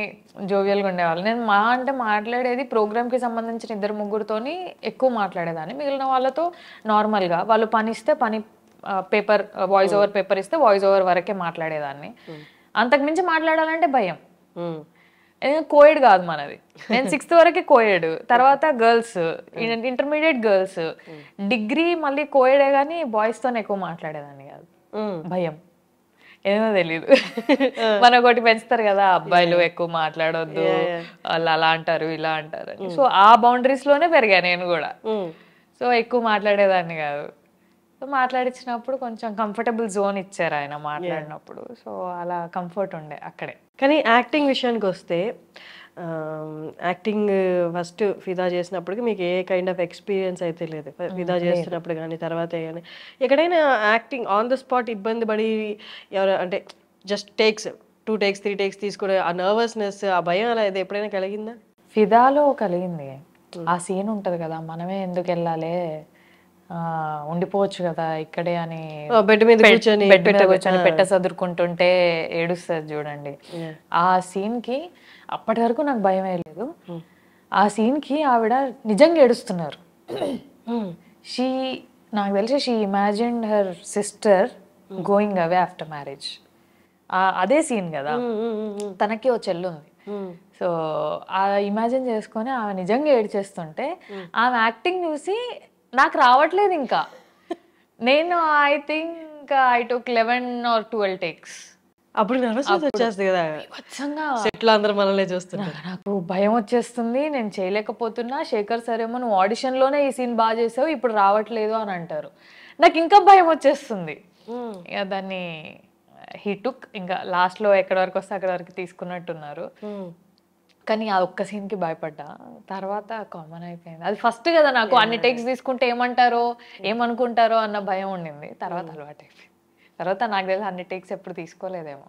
జోవియల్గా ఉండేవాళ్ళు. నేను మాట్లాడేది ప్రోగ్రామ్కి సంబంధించిన 2-3తోని ఎక్కువ మాట్లాడేదాన్ని. మిగిలిన వాళ్ళతో నార్మల్గా వాళ్ళు పని ఇస్తే పని పేపర్ వాయిస్ ఓవర్ పేపర్ ఇస్తే వాయిస్ ఓవర్ వరకే మాట్లాడేదాన్ని. అంతకుమించి మాట్లాడాలంటే భయం. కోయిడ్ కాదు మనది. నేను 6th వరకే కోయిడ్, తర్వాత గర్ల్స్, ఇంటర్మీడియట్ గర్ల్స్, డిగ్రీ మళ్ళీ కోయిడే, కానీ బాయ్స్తో ఎక్కువ మాట్లాడేదాన్ని కాదు. భయం ఏమో తెలీదు. మన ఒకటి పెంచుతారు కదా, అబ్బాయిలు ఎక్కువ మాట్లాడొద్దు, వాళ్ళు అలా అంటారు ఇలా అంటారు అని. సో ఆ బౌండరీస్ లోనే పెరిగా నేను కూడా. సో ఎక్కువ మాట్లాడేదాన్ని కాదు. సో మాట్లాడించినప్పుడు కొంచెం కంఫర్టబుల్ జోన్ ఇచ్చారు ఆయన మాట్లాడినప్పుడు. సో అలా కంఫర్ట్ ఉండే అక్కడే. కానీ యాక్టింగ్ విషయానికి వస్తే, యాక్టింగ్ ఫస్ట్ ఫిదా చేసినప్పటికి మీకు ఏ కైండ్ ఆఫ్ ఎక్స్పీరియన్స్ అయితే లేదు. ఫిదా చేస్తున్నప్పుడు కానీ తర్వాత కానీ ఎక్కడైనా యాక్టింగ్ ఆన్ ద స్పాట్ ఇబ్బంది పడి ఎవరు అంటే జస్ట్ టేక్స్ 2 takes 3 takes తీసుకునే ఆ నర్వస్నెస్, ఆ భయం అలా ఇది ఎప్పుడైనా కలిగిందా? ఫిదాలో కలిగింది. ఆ సీన్ ఉంటుంది కదా, మనమే ఎందుకు వెళ్ళాలి, ఉండిపోవచ్చు కదా ఇక్కడే అని, బెడ్ మీద కూర్చొని పెట్ట చదువుకుంటుంటే ఏడుస్తుంది చూడండి. ఆ సీన్ కి అప్పటి వరకు నాకు భయం వేయలేదు. ఆ సీన్ కి ఆవిడ నిజంగా ఏడుస్తున్నారు. నాకు తెలిసి she imagined her sister going away after marriage. అదే సీన్ కదా, తనకి ఓ చెల్లు ఉంది. సో ఆ ఇమాజిన్ చేసుకొని ఆమె నిజంగా ఏడ్చేస్తుంటే ఆమె యాక్టింగ్ చూసి నాకు రావట్లేదు ఇంకా. నేను I think I took 11 or 12 takes. అప్పుడు నర్వస్నెస్ వచ్చేస్తుంది కదా, సెట్లో అందరూ మనల్ని చూస్తున్నారు. నాకు భయం వచ్చేస్తుంది, నేను చేయలేకపోతున్నా. శేఖర్ సార్ ఏమో నువ్వు ఆడిషన్లోనే ఈ సీన్ బాగా చేసావు, ఇప్పుడు రావట్లేదు అని అంటారు. నాకు ఇంకా భయం వచ్చేస్తుంది. ఇక దాన్ని హీ టుక్, ఇంకా లాస్ట్లో ఎక్కడి వరకు వస్తే అక్కడి వరకు తీసుకున్నట్టున్నారు. కానీ ఆ ఒక్క సీన్కి భయపడ్డా, తర్వాత కామన్ అయిపోయింది. అది ఫస్ట్ కదా నాకు, అన్ని టేక్స్ తీసుకుంటే ఏమంటారో ఏమనుకుంటారో అన్న భయం ఉండింది. తర్వాత అలవాటు అయిపోయింది. తర్వాత నాకు తెలిసి అన్ని టేక్స్ ఎప్పుడు తీసుకోలేదేమో.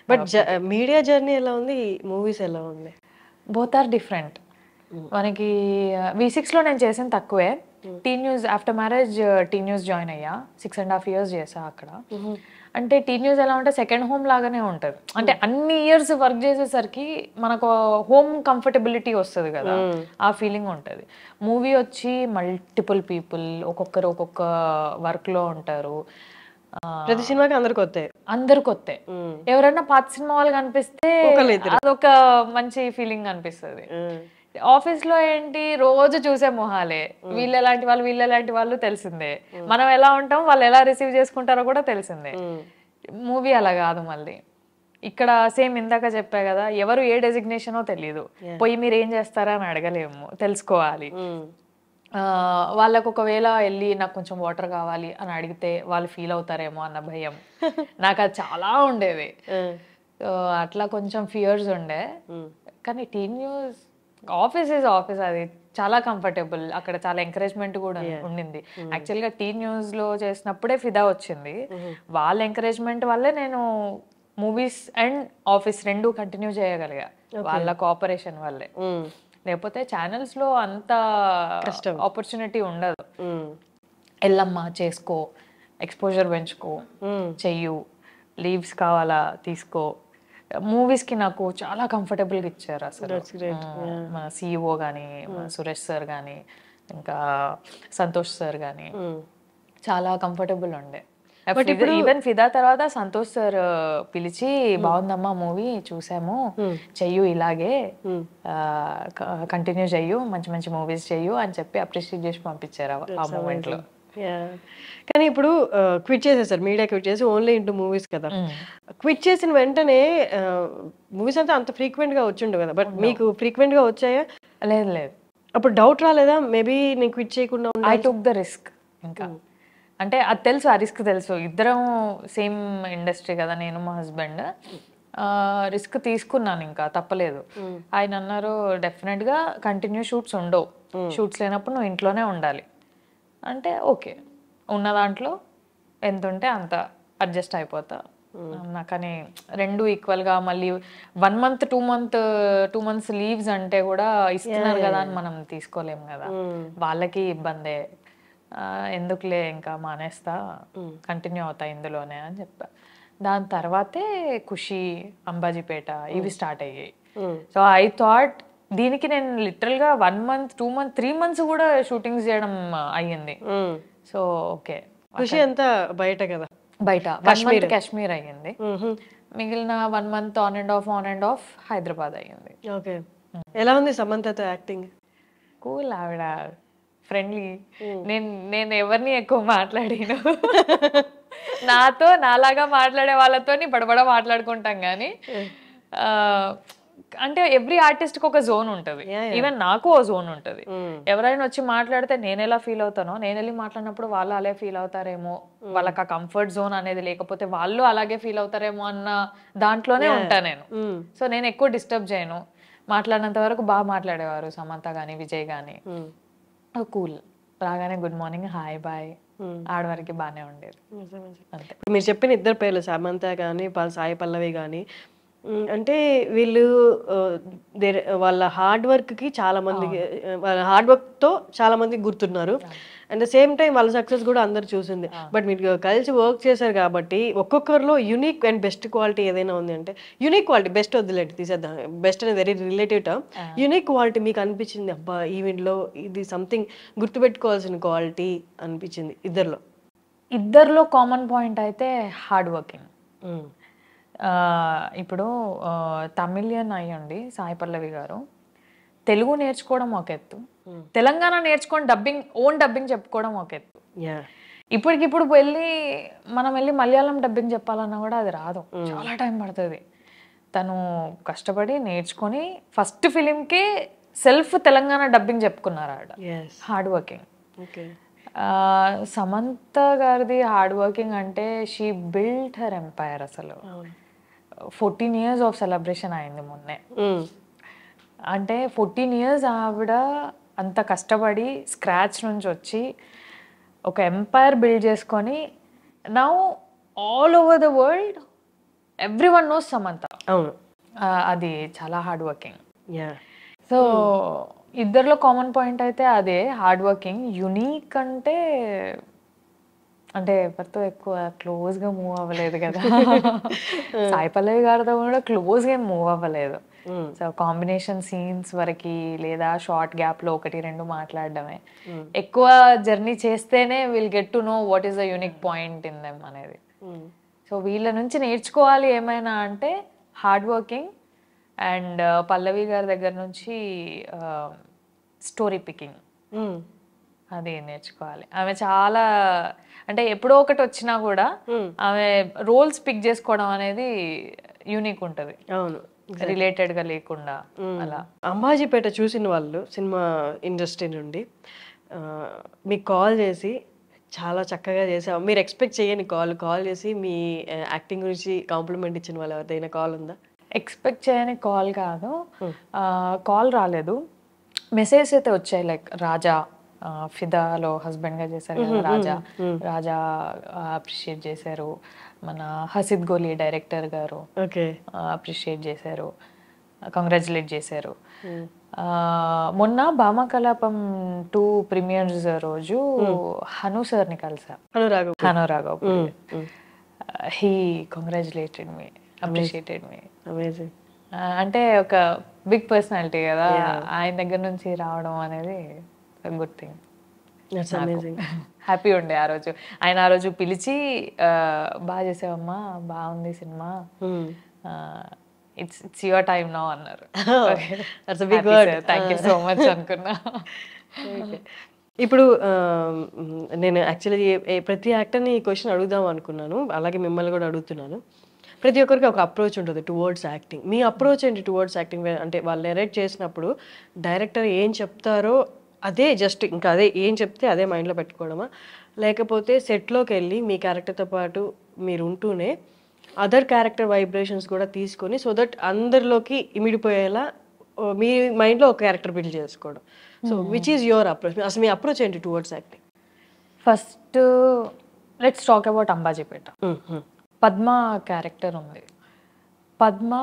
బట్ మీడియా జర్నీ ఎలా ఉంది, మూవీస్ ఎలా ఉంది? Both are different. మనకి V6లో నేను చేసిన తక్కువే. T News after marriage T News join అయ్యా, 6.5 years చేసా అక్కడ. అంటే టీ న్యూస్ ఎలా ఉంటే సెకండ్ హోమ్ లాగానే ఉంటుంది. అంటే అన్ని ఇయర్స్ వర్క్ చేసేసరికి మనకు హోమ్ కంఫర్టబిలిటీ వస్తుంది కదా, ఆ ఫీలింగ్ ఉంటుంది. మూవీ వచ్చి మల్టిపుల్ పీపుల్, ఒక్కొక్కరు ఒక్కొక్క వర్క్ లో ఉంటారు. ప్రతి సినిమాకి అందరు కొత్త. ఎవరైనా పాత సినిమా వాళ్ళు కనిపిస్తే అదొక మంచి ఫీలింగ్ అనిపిస్తుంది. ఆఫీస్ లో ఏంటి, రోజు చూసే మొహాలే, వీళ్ళు ఎలాంటి వాళ్ళు తెలిసిందే, మనం ఎలా ఉంటాం వాళ్ళు ఎలా రిసీవ్ చేసుకుంటారో కూడా తెలిసిందే. మూవీ అలా కాదు. మళ్ళీ ఇక్కడ సేమ్ ఇందాక చెప్పా కదా, ఎవరు ఏ డెసిగ్నేషనో తెలియదు, పోయి మీరు ఏం చేస్తారా అని అడగలేము, తెలుసుకోవాలి. వాళ్ళకు ఒకవేళ వెళ్ళి నాకు కొంచెం వాటర్ కావాలి అని అడిగితే వాళ్ళు ఫీల్ అవుతారేమో అన్న భయం నాకు అది చాలా ఉండేది. అట్లా కొంచెం ఫియర్స్ ఉండే. కానీ T News office is office, అది చాలా కంఫర్టబుల్. అక్కడ చాలా ఎంకరేజ్మెంట్ కూడా ఉండింది. యాక్చువల్గా టీ న్యూస్ లో చేసినప్పుడే ఫిదా వచ్చింది. వాళ్ళ ఎంకరేజ్మెంట్ వల్లే నేను మూవీస్ అండ్ ఆఫీస్ రెండు కంటిన్యూ చేయగలిగా, వాళ్ళ కోఆపరేషన్ వల్లే. లేకపోతే ఛానల్స్ లో అంత ఆపర్చునిటీ ఉండదు. ఎల్లమ్మా చేసుకో, ఎక్స్పోజర్ పెంచుకో, చెయ్యు, లీవ్స్ కావాలా తీసుకో. మూవీస్ కి నాకు చాలా కంఫర్టబుల్ గా ఇచ్చారు అసలు. మన సిఇఓ కానీ, మన సురేష్ సార్ కానీ, ఇంకా సంతోష్ సార్ కానీ చాలా కంఫర్టబుల్ ఉండే. ఈవెన్ ఫిదా తర్వాత సంతోష్ సార్ పిలిచి బాగుందమ్మా మూవీ చూసాము, చెయ్యు ఇలాగే కంటిన్యూ చెయ్యు, మంచి మంచి మూవీస్ చెయ్యు అని చెప్పి అప్రిషియేట్ చేసి పంపించారు ఆ మూమెంట్ లో. కానీ ఇప్పుడు క్విట్ చేసేసారు, మీడియా క్విట్ చేసి ఓన్లీ ఇంటూ మూవీస్ కదా. క్విట్ చేసిన వెంటనే మూవీస్ అంతా అంత ఫ్రీక్వెంట్ గా వచ్చిండు కదా, బట్ మీకు ఫ్రీక్వెంట్ గా వచ్చాయా? లేదు లేదు. అప్పుడు డౌట్ రాలేదా మేబీ నేను క్విట్ చేయకుండా? I took the risk. ఇంకా అంటే అది తెలుసు, ఆ రిస్క్ తెలుసు, ఇద్దరం సేమ్ ఇండస్ట్రీ కదా నేను మా హస్బెండ్, రిస్క్ తీసుకున్నాను, ఇంకా తప్పలేదు. ఆయన అన్నారు డెఫినెట్ గా కంటిన్యూ షూట్స్ ఉండవు, షూట్స్ లేనప్పుడు నువ్వు ఇంట్లోనే ఉండాలి అంటే ఓకే, ఉన్న దాంట్లో ఎంత ఉంటే అంత అడ్జస్ట్ అయిపోతా. కానీ రెండు ఈక్వల్గా మళ్ళీ 1 month 2 months లీవ్స్ అంటే కూడా ఇస్తున్నారు కదా అని మనం తీసుకోలేము కదా, వాళ్ళకి ఇబ్బందే. ఎందుకులే ఇంకా మానేస్తా, కంటిన్యూ అవుతా ఇందులోనే అని చెప్పా. దాని తర్వాతే ఖుషి, అంబాజీపేట ఇవి స్టార్ట్ అయ్యాయి. సో ఐ థాట్ దీనికి నేను లిటరల్గా 1 month 2 months 3 months కూడా షూటింగ్స్ చేయడం అయ్యింది. సో ఓకే, ఖుషి అంతా బయట కదా, బయట 1 month కాశ్మీర్ అయ్యింది, మిగిలిన 1 month on and of Hyderabad అయ్యింది. ఓకే, ఎలా ఉంది సమంతతో యాక్టింగ్? కూల్, ఆవిడ ఫ్రెండ్లీ. నేను ఎవరిని ఎక్కువ మాట్లాడాను, నాతో నాలాగా మాట్లాడే వాళ్ళతో బడబడ మాట్లాడుకుంటాం కానీ, అంటే ఎవ్రీ ఆర్టిస్ట్ కి ఒక జోన్ ఉంటుంది, ఈవెన్ నాకు ఓ జోన్ ఉంటుంది. ఎవరైనా వచ్చి మాట్లాడితే నేను ఎలా ఫీల్ అవుతానో, నేను వెళ్ళి మాట్లాడినప్పుడు వాళ్ళు అలాగే ఫీల్ అవుతారేమో, వాళ్ళకి ఆ కంఫర్ట్ జోన్ అనేది లేకపోతే వాళ్ళు అలాగే ఫీల్ అవుతారేమో అన్న దాంట్లోనే ఉంటా నేను. సో నేను ఎక్కువ డిస్టర్బ్ చేయను, మాట్లాడినంత వరకు బాగా మాట్లాడేవారు సమంత గానీ విజయ్ గానీ, కూల్, రాగానే గుడ్ మార్నింగ్ హాయ్ బాయ్, ఆడవారికి బాగానే ఉండేది. మీరు చెప్పిన ఇద్దరు పేర్లు సమంత కానీ సాయి పల్లవి కానీ, అంటే వీళ్ళు వాళ్ళ హార్డ్ వర్క్ కి చాలా మందికి, వాళ్ళ హార్డ్ వర్క్ తో చాలా మందికి గుర్తున్నారు. అండ్ ద సేమ్ టైం వాళ్ళ సక్సెస్ కూడా అందరు చూసింది. బట్ మీరు కలిసి వర్క్ చేశారు కాబట్టి ఒక్కొక్కరిలో యూనిక్ అండ్ బెస్ట్ క్వాలిటీ ఏదైనా ఉంది అంటే, యూనిక్ క్వాలిటీ బెస్ట్ వద్దులేండి తీసేద్దాం, బెస్ట్ అనేది very relative term. Unique quality మీకు అనిపించింది అబ్బా ఈవెంట్లో ఇది సంథింగ్ గుర్తుపెట్టుకోవాల్సిన క్వాలిటీ అనిపించింది ఇద్దరిలో కామన్ పాయింట్ అయితే హార్డ్ వర్కింగ్. ఇప్పుడు తమిళియన్ అయ్యండి సాయి పల్లవి గారు, తెలుగు నేర్చుకోవడం ఒక ఎత్తు, తెలంగాణ నేర్చుకొని ఓన్ డబ్బింగ్ చెప్పుకోవడం ఒక ఎత్తు. ఇప్పటికిప్పుడు మనం వెళ్ళి మలయాళం డబ్బింగ్ చెప్పాలన్నా కూడా అది రాదు, చాలా టైం పడుతుంది. తను కష్టపడి నేర్చుకొని ఫస్ట్ ఫిలింకే సెల్ఫ్ తెలంగాణ డబ్బింగ్ చెప్పుకున్నారు ఆవిడ, హార్డ్ వర్కింగ్. సమంత గారిది హార్డ్ వర్కింగ్ అంటే షీ బిల్డ్ హర్ ఎంపైర్. అసలు 14 years ఆఫ్ సెలబ్రేషన్ అయింది మొన్నే. అంటే 14 years ఆవిడ అంత కష్టపడి స్క్రాచ్ నుంచి వచ్చి ఒక ఎంపైర్ బిల్డ్ చేసుకొని, now all over the world everyone knows Samantha. అది చాలా హార్డ్ వర్కింగ్. సో ఇద్దరిలో కామన్ పాయింట్ అయితే అదే హార్డ్ వర్కింగ్. యునీక్ అంటే ఎవరితో ఎక్కువ క్లోజ్గా మూవ్ అవ్వలేదు కదా, సాయి పల్లవి గారితో కూడా క్లోజ్గా మూవ్ అవ్వలేదు. సో కాంబినేషన్ సీన్స్ వరకు లేదా షార్ట్ గ్యాప్లో 1-2 మాట్లాడడమే. ఎక్కువ జర్నీ చేస్తేనే will get to know what is the unique point in them అనేది. సో వీళ్ళ నుంచి నేర్చుకోవాలి ఏమైనా అంటే హార్డ్ వర్కింగ్, అండ్ పల్లవి గారి దగ్గర నుంచి స్టోరీ పికింగ్, అది నేర్చుకోవాలి. ఆమె చాలా అంటే ఎప్పుడో ఒకటి వచ్చినా కూడా ఆమె రోల్స్ పిక్ చేసుకోవడం అనేది యూనిక్ ఉంటుంది, రిలేటెడ్ గా లేకుండా. అలా అంబాజీపేట చూసిన వాళ్ళు సినిమా ఇండస్ట్రీ నుండి మీకు కాల్ చేసి చాలా చక్కగా చేసావు, మీరు ఎక్స్పెక్ట్ చేయని కాల్ చేసి మీ యాక్టింగ్ గురించి కాంప్లిమెంట్ ఇచ్చిన వాళ్ళు ఎవరిదైనా కాల్ ఉందా? ఎక్స్పెక్ట్ చేయని కాల్ కాదు, కాల్ రాలేదు, మెసేజ్ అయితే వచ్చాయి. లైక్ రాజా ఫిదాలో హస్బెండ్ గా చేశారు కదా, రాజా అప్రిషియేట్ చేశారు. మన హసిద్ గోలీ డైరెక్టర్ గారు అప్రిషియేట్ చేశారు, కంగ్రాచులేట్ చేశారు. మొన్న భామకలాపం 2 ప్రీమియర్స్ రోజు హను సార్ని కలిసా, Hanu Raghav. He congratulated me, appreciated me. అంటే ఒక బిగ్ పర్సనాలిటీ కదా, ఆయన దగ్గర నుంచి రావడం అనేది గుడ్ థింగ్. హ్యాపీ ఉండే ఆ రోజు. ఆయన ఆ రోజు పిలిచి బాగా చేసావమ్మా, బాగుంది cinema, it's your time now అన్నారు. థ్యాంక్ యూ సో మచ్ అనుకున్నా. ఇప్పుడు నేను యాక్చువల్లీ ప్రతి యాక్టర్ని ఈ క్వశ్చన్ అడుగుదాం అనుకున్నాను, అలాగే మిమ్మల్ని కూడా అడుగుతున్నాను. ప్రతి ఒక్కరికి ఒక అప్రోచ్ ఉంటుంది టువర్డ్స్ యాక్టింగ్. మీ అప్రోచ్ ఏంటి టువర్డ్స్ యాక్టింగ్? అంటే వాళ్ళు నెరేట్ చేసినప్పుడు డైరెక్టర్ ఏం చెప్తారో అదే జస్ట్ ఇంకా అదే ఏం చెప్తే అదే మైండ్లో పెట్టుకోవడమా, లేకపోతే సెట్లోకి వెళ్ళి మీ క్యారెక్టర్తో పాటు మీరు ఉంటూనే అదర్ క్యారెక్టర్ వైబ్రేషన్స్ కూడా తీసుకొని సో దట్ అందరిలోకి ఇమిడిపోయేలా మీ మైండ్లో ఒక క్యారెక్టర్ బిల్డ్ చేసుకోవడం? So which is your approach? అసలు మీ అప్రోచ్ ఏంటి towards acting? First let's talk about Ambajipeta. Padma character ఉంది. పద్మ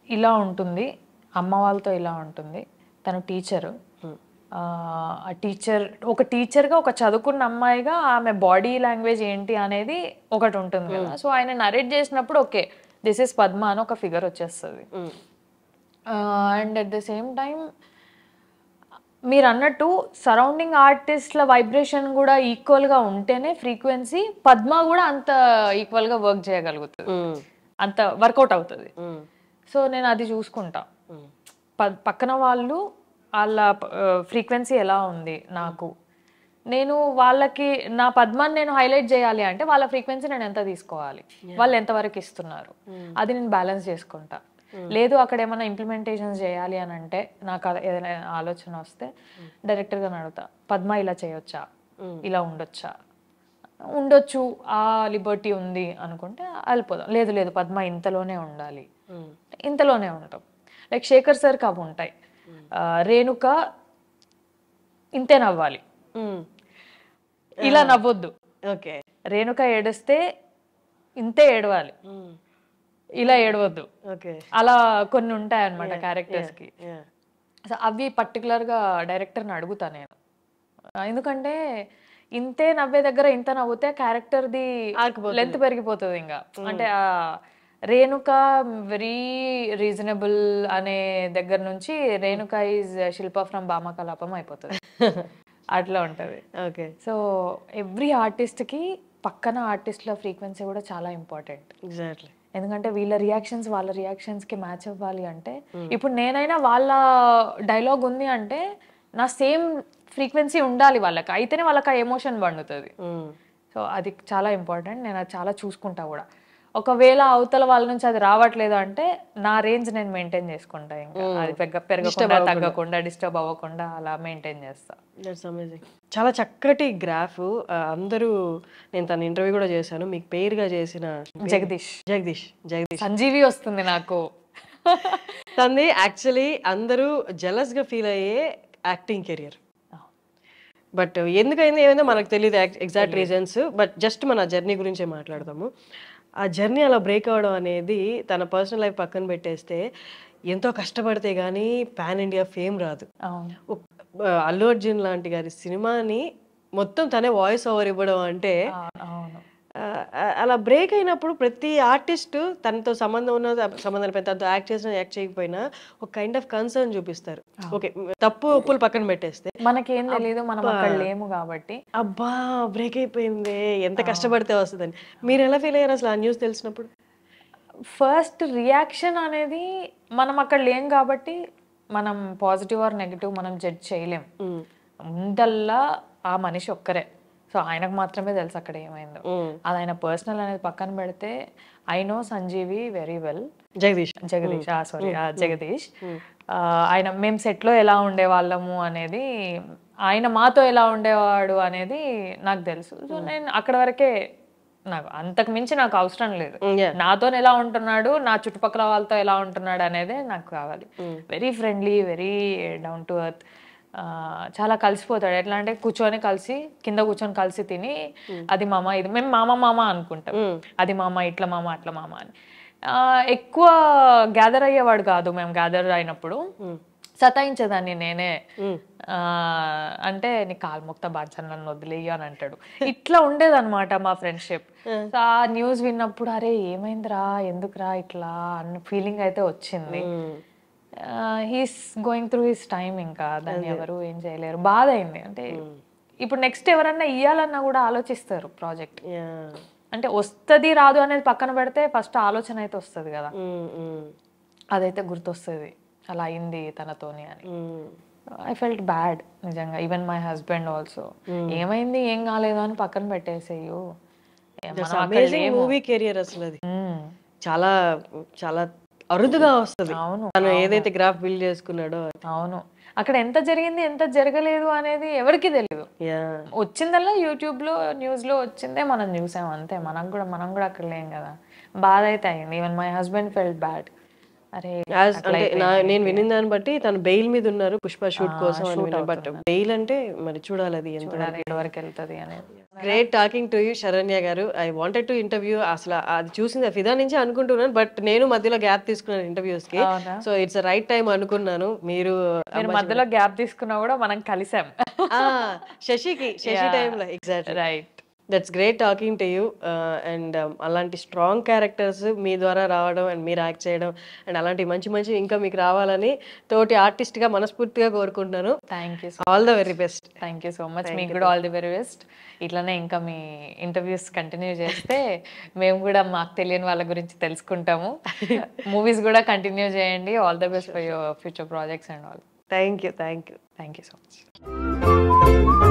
ఇలా ఉంటుంది, అమ్మ వాళ్ళతో ఇలా ఉంటుంది. తను టీచరు. ఆ టీచర్, ఒక టీచర్గా, ఒక చదువుకున్న అమ్మాయిగా ఆమె బాడీ లాంగ్వేజ్ ఏంటి అనేది ఒకటి ఉంటుంది కదా. సో ఆయన నరేట్ చేసినప్పుడు ఓకే దిస్ ఇస్ పద్మ అని ఒక ఫిగర్ వచ్చేస్తుంది. And at the same time మీరు అన్నట్టు సరౌండింగ్ ఆర్టిస్ట్ల వైబ్రేషన్ కూడా ఈక్వల్గా ఉంటేనే ఫ్రీక్వెన్సీ పద్మ కూడా అంత ఈక్వల్గా వర్క్ చేయగలుగుతుంది, అంత వర్కౌట్ అవుతుంది. సో నేను అది చూసుకుంటా. పక్కన వాళ్ళు వాళ్ళ ఫ్రీక్వెన్సీ ఎలా ఉంది, నాకు నేను వాళ్ళకి నా పద్మాన్ని నేను హైలైట్ చేయాలి అంటే వాళ్ళ ఫ్రీక్వెన్సీ నేను ఎంత తీసుకోవాలి, వాళ్ళు ఎంతవరకు ఇస్తున్నారు, అది నేను బ్యాలెన్స్ చేసుకుంటా. లేదు అక్కడ ఏమైనా ఇంప్లిమెంటేషన్స్ చేయాలి అని అంటే నాకు ఏదైనా ఆలోచన వస్తే డైరెక్టర్గా అడుగుతా, పద్మ ఇలా చేయొచ్చా, ఇలా ఉండొచ్చు, ఆ లిబర్టీ ఉంది అనుకుంటే వెళ్ళిపోదాం. లేదు లేదు పద్మ ఇంతలోనే ఉండాలి, ఇంతలోనే ఉంటాం. లైక్ శేఖర్ సార్ అవి ఉంటాయి. రేణుక ఇంతే నవ్వాలి, ఇలా నవ్వొద్దు. ఓకే, రేణుక ఏడిస్తే ఇంతే ఏడవాలి, ఇలా ఏడవద్దు. అలా కొన్ని ఉంటాయి అన్నమాట క్యారెక్టర్స్ కి. అవి పర్టికులర్ గా డైరెక్టర్ని అడుగుతా నేను. ఎందుకంటే ఇంతే నవ్వే దగ్గర ఇంత నవ్వుతే క్యారెక్టర్ ది లెంత్ పెరిగిపోతుంది. ఇంకా అంటే రేణుక వెరీ రీజనబుల్ అనే దగ్గర నుంచి Renuka is Shilpa from Bhamakalapam అయిపోతుంది. అట్లా ఉంటది. ఓకే, సో ఎవ్రీ ఆర్టిస్ట్ కి పక్కన ఆర్టిస్ట్ల ఫ్రీక్వెన్సీ కూడా చాలా ఇంపార్టెంట్. ఎగ్జాక్ట్లీ. ఎందుకంటే వాళ్ళ రియాక్షన్స్ కి మ్యాచ్ అవ్వాలి అంటే, ఇప్పుడు నేనైనా వాళ్ళ డైలాగ్ ఉంది అంటే నా సేమ్ ఫ్రీక్వెన్సీ ఉండాలి వాళ్ళకి, అయితేనే వాళ్ళకి ఆ ఎమోషన్ పండుతుంది. సో అది చాలా ఇంపార్టెంట్. నేను అది చాలా చూసుకుంటా కూడా. ఒకవేళ అవతల వాళ్ళ నుంచి అది రావట్లేదు అంటే నా రేంజ్ నేను మెయింటైన్ చేసుకుంటా. ఇంకా అది పెరగకుండా తగ్గకుండా డిస్టర్బ్ అవ్వకుండా అలా మెయింటైన్ చేస్తా. That's amazing. చాలా చక్కటి గ్రాఫ్. అందరూ, నేను తన ఇంటర్వ్యూ కూడా చేశాను, మీకు పేరుగా చేసిన జగదీష్ సంజీవి వస్తుంది నాకు. తనది యాక్చువల్లీ అందరూ జెలస్ గా ఫీల్ అయ్యే యాక్టింగ్ కెరియర్. బట్ ఎందుకైందో ఏమైందో మనకు తెలియదు ఎగ్జాక్ట్ రీజన్స్. బట్ జస్ట్ మన జర్నీ గురించే మాట్లాడతాము. ఆ జర్నీ అలా బ్రేక్ అవ్వడం అనేది, తన పర్సనల్ లైఫ్ పక్కన పెట్టేస్తే ఎంతో కష్టపడితే కానీ పాన్ ఇండియా ఫేమ్ రాదు. అల్లు అర్జున్ లాంటి గారి సినిమాని మొత్తం తనే వాయిస్ ఓవర్ ఇవ్వడం అంటే, అలా బ్రేక్ అయినప్పుడు ప్రతి ఆర్టిస్ట్ తనతో సంబంధం ఉన్న సంబంధాలు తనతో యాక్ట్ చేసినా యాక్ట్ చేయకపోయినా ఒక కైండ్ ఆఫ్ కన్సర్న్ చూపిస్తారు. ఓకే, తప్పు ఒప్పులు పక్కన పెట్టేస్తే మనకేం తెలియదు, మనం అక్కడ లేము కాబట్టి అబ్బా బ్రేక్ అయిపోయింది, ఎంత కష్టపడితే వస్తుందని. మీరు ఎలా ఫీల్ అయ్యారు అసలు ఆ న్యూస్ తెలిసినప్పుడు? ఫస్ట్ రియాక్షన్ అనేది మనం అక్కడ లేం కాబట్టి మనం పాజిటివ్ ఆర్ నెగిటివ్ మనం జడ్జ్ చేయలేం. ముందల్లా ఆ మనిషి ఒక్కరే, సో ఆయనకు మాత్రమే తెలుసు అక్కడ ఏమైందో. అది ఆయన పర్సనల్ అనేది పక్కన పెడితే I know Sanjeevi very well. Jagadish ఆయన మేము సెట్లో ఎలా ఉండేవాళ్ళము అనేది, ఆయన మాతో ఎలా ఉండేవాడు అనేది నాకు తెలుసు. సో నేను అక్కడ వరకే, నాకు అంతకు మించి నాకు అవసరం లేదు. నాతో ఎలా ఉంటున్నాడు, నా చుట్టుపక్కల వాళ్ళతో ఎలా ఉంటున్నాడు అనేదే నాకు కావాలి. Very friendly, very down to earth, చాలా కలిసిపోతాడు. ఎట్లా అంటే కింద కూర్చొని కలిసి తిని అది మామ ఇది, మేము మామ అనుకుంటాం, అది మామ ఇట్లా మామ అట్లా మామ అని. ఎక్కువ గ్యాదర్ అయ్యేవాడు కాదు. మేము గ్యాదర్ అయినప్పుడు సతాయించేదాన్ని నేనే. అంటే నీ కాలు మొక్త బాధ్యత నన్ను వదిలేయి అని అంటాడు. ఇట్లా ఉండేదన్నమాట మా ఫ్రెండ్షిప్. ఆ న్యూస్ విన్నప్పుడు అరే ఏమైందిరా, ఎందుకురా ఇట్లా అన్న ఫీలింగ్ అయితే వచ్చింది. He's going through his time, ఇంకా దాన్ని ఎవరు ఏం చేయలేరు. బాధ అయింది. అంటే ఇప్పుడు నెక్స్ట్ ఎవరన్నా ఇయ్యాలన్నా కూడా ఆలోచిస్తారు ప్రాజెక్ట్. Yeah. అంటే వస్తుంది రాదు అనేది పక్కన పెడితే ఫస్ట్ ఆలోచన అయితే వస్తుంది కదా, అదైతే గుర్తొస్తుంది అలా అయింది తనతోని అని. ఐ ఫెల్ట్ బ్యాడ్ నిజంగా. ఈవెన్ మై హస్బెండ్ ఆల్సో ఏమైంది ఏం కాలేదు అని పక్కన పెట్టేసేయు. మూవీ కెరియర్ అసలు అది చాలా చాలా అరుదుగా వస్తుంది. అవును తను ఏదైతే గ్రాఫ్ బిల్డ్ చేసుకున్నాడో. అవును, అక్కడ ఎంత జరిగింది ఎంత జరగలేదు అనేది ఎవరికి తెలియదు. వచ్చిందల్లా యూట్యూబ్ లో న్యూస్ లో వచ్చిందే మనం చూసాం అంతే. మనం కూడా అక్కడ లేం కదా. బాధ అయితే అయింది. Even my husband felt bad. అరే అంటే నేను వినిన దాన్ని బట్టి తను బెయిల్ మీద ఉన్నారు పుష్ప షూట్ కోసం అని విన్నాను. బట్ బెయిల్ అంటే మరి చూడాలి అది ఎంత వరకు వెళ్తుంది అనేది. Great talking to you Saranya గారు. I wanted to interview. అసలు అది చూసింది ఫిదా నుంచి అనుకుంటున్నాను, బట్ నేను మధ్యలో గ్యాప్ తీసుకున్నాను ఇంటర్వ్యూస్ కి. సో ఇట్స్ రైట్ టైం అనుకున్నాను. మీరు మధ్యలో గ్యాప్ తీసుకున్నా కూడా మనం కలిసాం శశి టైంలో. Exactly right. That's great talking to you. And అలాంటి స్ట్రాంగ్ క్యారెక్టర్స్ మీ ద్వారా రావడం అండ్ మీరు యాక్ట్ చేయడం అండ్ అలాంటి మంచి మంచి ఇంకా మీకు రావాలని తోటి ఆర్టిస్ట్గా మనస్ఫూర్తిగా కోరుకుంటున్నాను. Thank you. All the very best. Thank you so much. మీకు కూడా ఆల్ ది వెరీ బెస్ట్. ఇట్లానే ఇంకా మీ ఇంటర్వ్యూస్ కంటిన్యూ చేస్తే మేము కూడా మాకు తెలియని వాళ్ళ గురించి తెలుసుకుంటాము. మూవీస్ కూడా కంటిన్యూ చేయండి. All the best for your future projects and all. Thank you. Thank you so much.